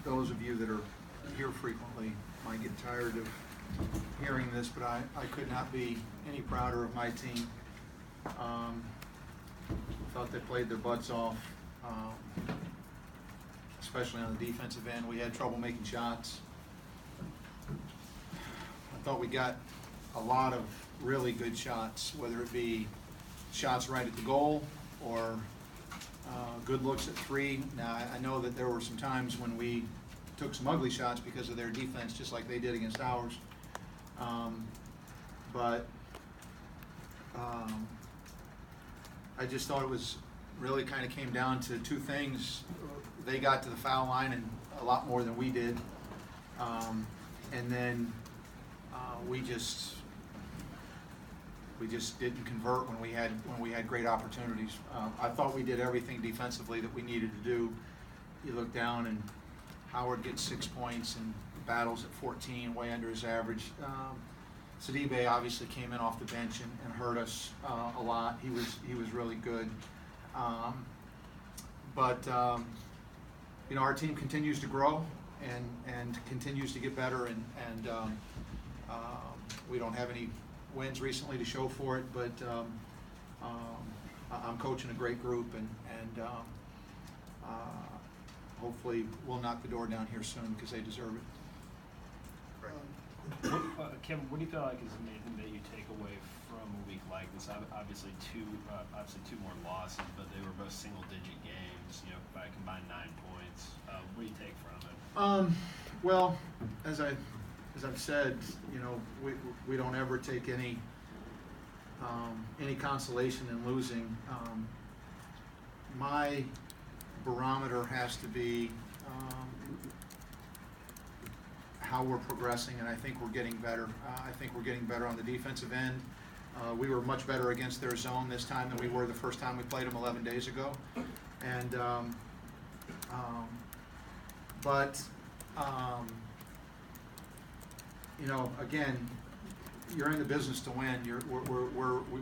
those of you that are here frequently might get tired of hearing this, but I could not be any prouder of my team. Thought they played their butts off, especially on the defensive end. We had trouble making shots. I thought we got a lot of really good shots, whether it be shots right at the goal or good looks at three. Now, I know that there were some times when we took some ugly shots because of their defense, just like they did against ours. But I just thought it was really kind of came down to two things. They got to the foul line and a lot more than we did. And then we just didn't convert when we had great opportunities. I thought we did everything defensively that we needed to do. You look down and Howard gets 6 points and battles at 14, way under his average. Sidibe obviously came in off the bench and hurt us a lot. He was really good. But our team continues to grow and continues to get better, and we don't have any wins recently to show for it, but I'm coaching a great group, and hopefully we'll knock the door down here soon because they deserve it. Kim, what do you feel like is the main thing that you take away from a week like this? Obviously two more losses, but they were both single-digit games, by a combined 9 points. What do you take from it? Well, as I've said, we don't ever take any consolation in losing. My barometer has to be how we're progressing, and I think we're getting better. I think we're getting better on the defensive end. We were much better against their zone this time than we were the first time we played them 11 days ago. And again, you're in the business to win.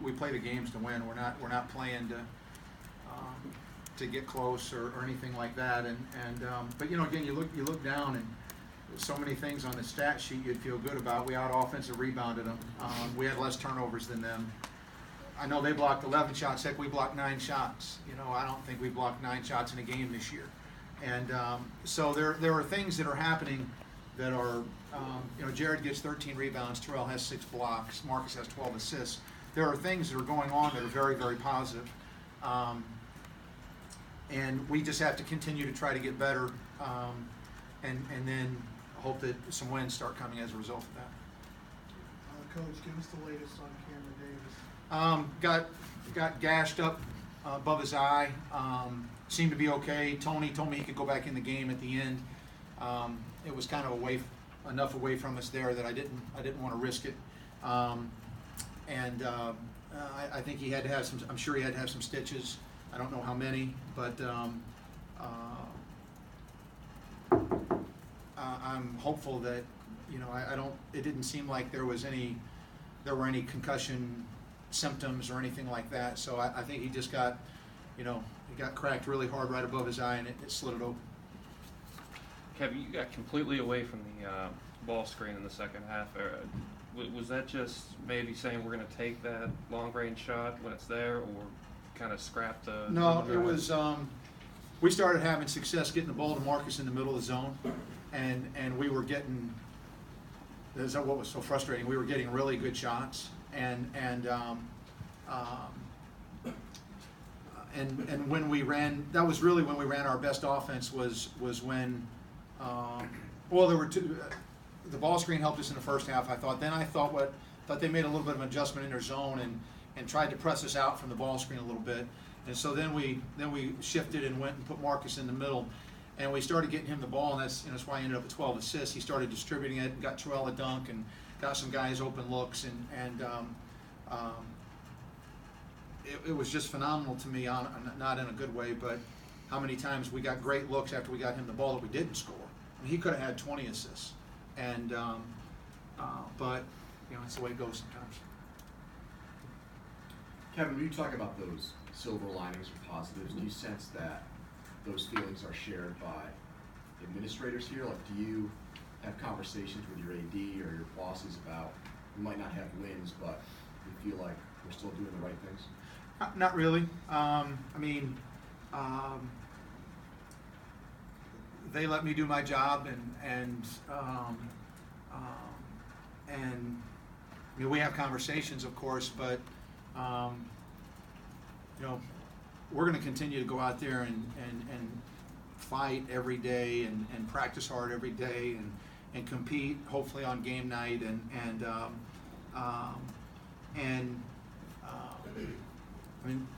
We play the games to win. We're not playing to get close or anything like that. But again, you look down and so many things on the stat sheet you'd feel good about. We out-offensive rebounded them. We had less turnovers than them. I know they blocked 11 shots. Heck, we blocked 9 shots. I don't think we blocked 9 shots in a game this year. And so there are things that are happening that are, Jared gets 13 rebounds, Terrell has 6 blocks, Marcus has 12 assists. There are things that are going on that are very, very positive. And we just have to continue to try to get better, and then hope that some wins start coming as a result of that. Coach, give us the latest on Cameron Davis. Got gashed up above his eye. Seemed to be okay. Tony told me he could go back in the game at the end. It was kind of enough away from us there that I didn't want to risk it. I think he had to have some. I'm sure he had to have some stitches. I don't know how many, but I'm hopeful that it didn't seem like there were any concussion symptoms or anything like that. So I think he just got he got cracked really hard right above his eye, and it slid it open. Kevin, you got completely away from the ball screen in the second half. Was that just maybe saying we're going to take that long-range shot when it's there, or kind of scrap the? No, it was. We started having success getting the ball to Marcus in the middle of the zone, and we were getting. That's what was so frustrating. We were getting really good shots, and when we ran, that was really when we ran our best offense. Was when. There were two. The ball screen helped us in the first half, I thought. Then I thought they made a little bit of an adjustment in their zone and tried to press us out from the ball screen a little bit. And so then we shifted and went and put Marcus in the middle, and we started getting him the ball, and that's why he ended up with 12 assists. He started distributing it, and got Terrell a dunk, and got some guys open looks, and it was just phenomenal to me. Not in a good way, but how many times we got great looks after we got him the ball that we didn't score. I mean, he could have had 20 assists, but it's the way it goes sometimes. Kevin, when you talk about those silver linings or positives, do you sense that those feelings are shared by administrators here? Like, do you have conversations with your AD or your bosses about, we might not have wins, but we feel like we're still doing the right things? Not really. I mean, they let me do my job, and I mean, we have conversations, of course, but you know, we're going to continue to go out there and fight every day and practice hard every day and compete, hopefully on game night, I mean,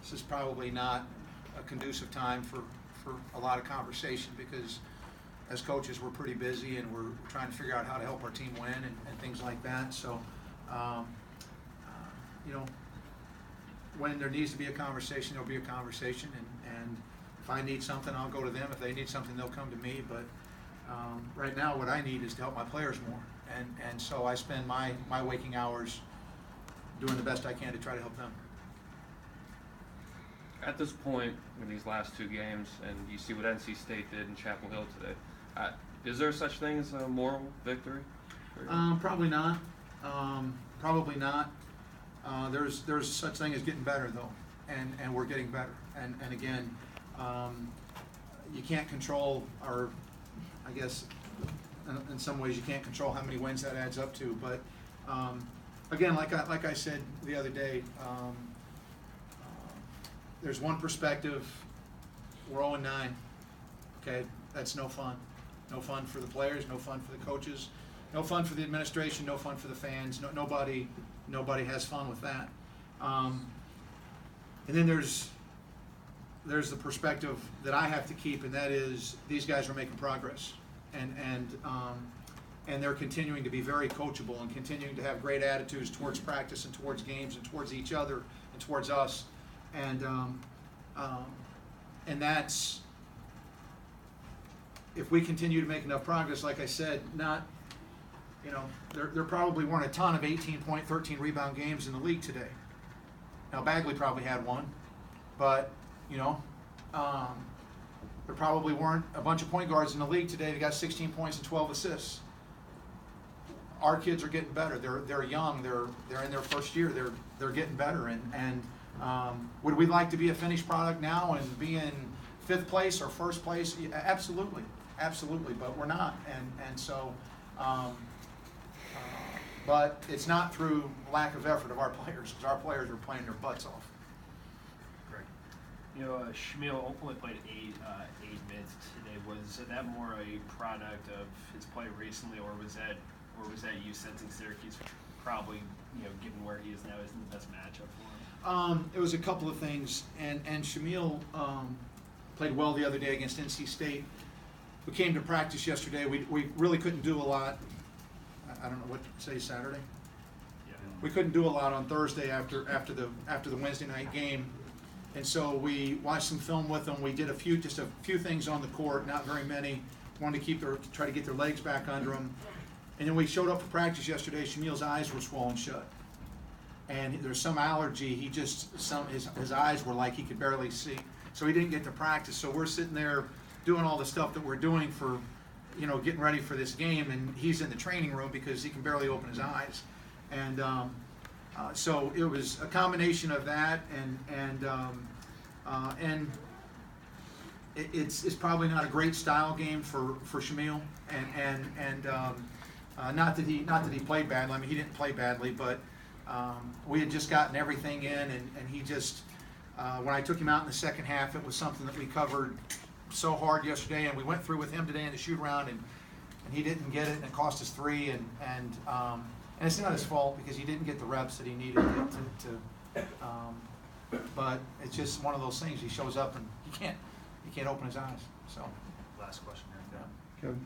this is probably not a conducive time for a lot of conversation, because as coaches we're pretty busy and we're trying to figure out how to help our team win and things like that. So, you know, when there needs to be a conversation, there'll be a conversation, and if I need something, I'll go to them. If they need something, they'll come to me. But right now, what I need is to help my players more, and so I spend my waking hours doing the best I can to try to help them. At this point, in these last two games, and you see what NC State did in Chapel Hill today, is there such thing as a moral victory? Probably not. Probably not. There's such thing as getting better, though, and we're getting better. And again, you can't control, or I guess in some ways you can't control how many wins that adds up to. But again, like I said the other day, there's one perspective. We're 0-9. Okay, that's no fun. No fun for the players. No fun for the coaches. No fun for the administration. No fun for the fans. Nobody has fun with that. And then there's the perspective that I have to keep, and that is these guys are making progress, and they're continuing to be very coachable and continuing to have great attitudes towards practice and towards games and towards each other and towards us. And that's, if we continue to make enough progress, like I said, not, you know, there probably weren't a ton of 18-point, 13 rebound games in the league today. Now Bagley probably had one, but you know, there probably weren't a bunch of point guards in the league today that got 16 points and 12 assists. Our kids are getting better. They're young. They're in their first year. They're getting better. And would we like to be a finished product now and be in 5th place or 1st place? Yeah, absolutely, absolutely. But we're not. And so, but it's not through lack of effort of our players, because our players are playing their butts off. Great. You know, Shamil only played eight minutes today. Was that more a product of his play recently, or was that you sensing Syracuse probably, you know, given where he is now, isn't the best matchup for him? It was a couple of things, and Shamil played well the other day against NC State. We came to practice yesterday. We really couldn't do a lot. I don't know what to say, Saturday. Yeah. We couldn't do a lot on Thursday after the Wednesday night game, and so we watched some film with them. We did just a few things on the court, not very many. Wanted to try to get their legs back under them, and then we showed up for practice yesterday. Shamil's eyes were swollen shut, and there's some allergy. His eyes were like he could barely see, so he didn't get to practice. So we're sitting there doing all the stuff that we're doing for, you know, getting ready for this game, and he's in the training room because he can barely open his eyes. And so it was a combination of that, and it's probably not a great style game for Shamil, and not that he played badly. I mean, he didn't play badly, but we had just gotten everything in, and he just when I took him out in the second half, it was something that we covered so hard yesterday, and we went through with him today in the shoot around, and he didn't get it, and it cost us 3, and it's not his fault because he didn't get the reps that he needed but it's just one of those things. He shows up and he can't open his eyes. So Last question here. yeah. Kevin,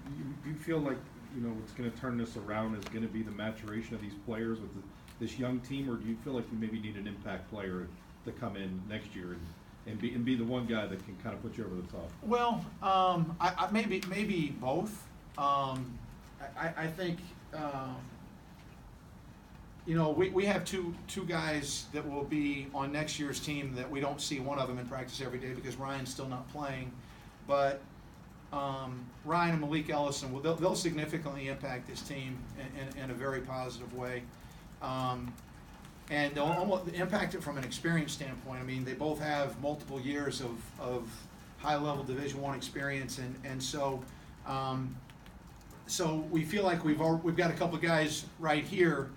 you feel like, you know, what's going to turn this around is going to be the maturation of these players with this young team, or do you feel like you maybe need an impact player to come in next year and be the one guy that can kind of put you over the top? Well, I maybe both. I think you know, we have two guys that will be on next year's team that we don't see one of them in practice every day because Ryan's still not playing. But Ryan and Malik Ellison, well, they'll significantly impact this team in a very positive way. And they'll almost impact it from an experience standpoint. I mean, they both have multiple years of high-level Division I experience, and so so we feel like we've got a couple of guys right here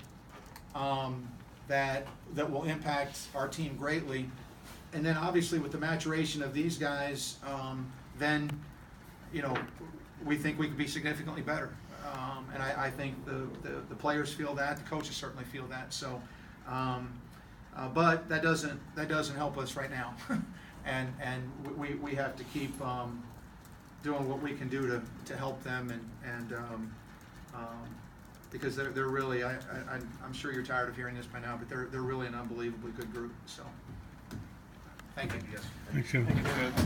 that will impact our team greatly. And then obviously with the maturation of these guys, then, you know, we think we could be significantly better. And I think the players feel that, the coaches certainly feel that. So, but that doesn't help us right now. and we have to keep doing what we can do to help them and because they're really, I'm sure you're tired of hearing this by now, but they're really an unbelievably good group. So, thank you. Thank you.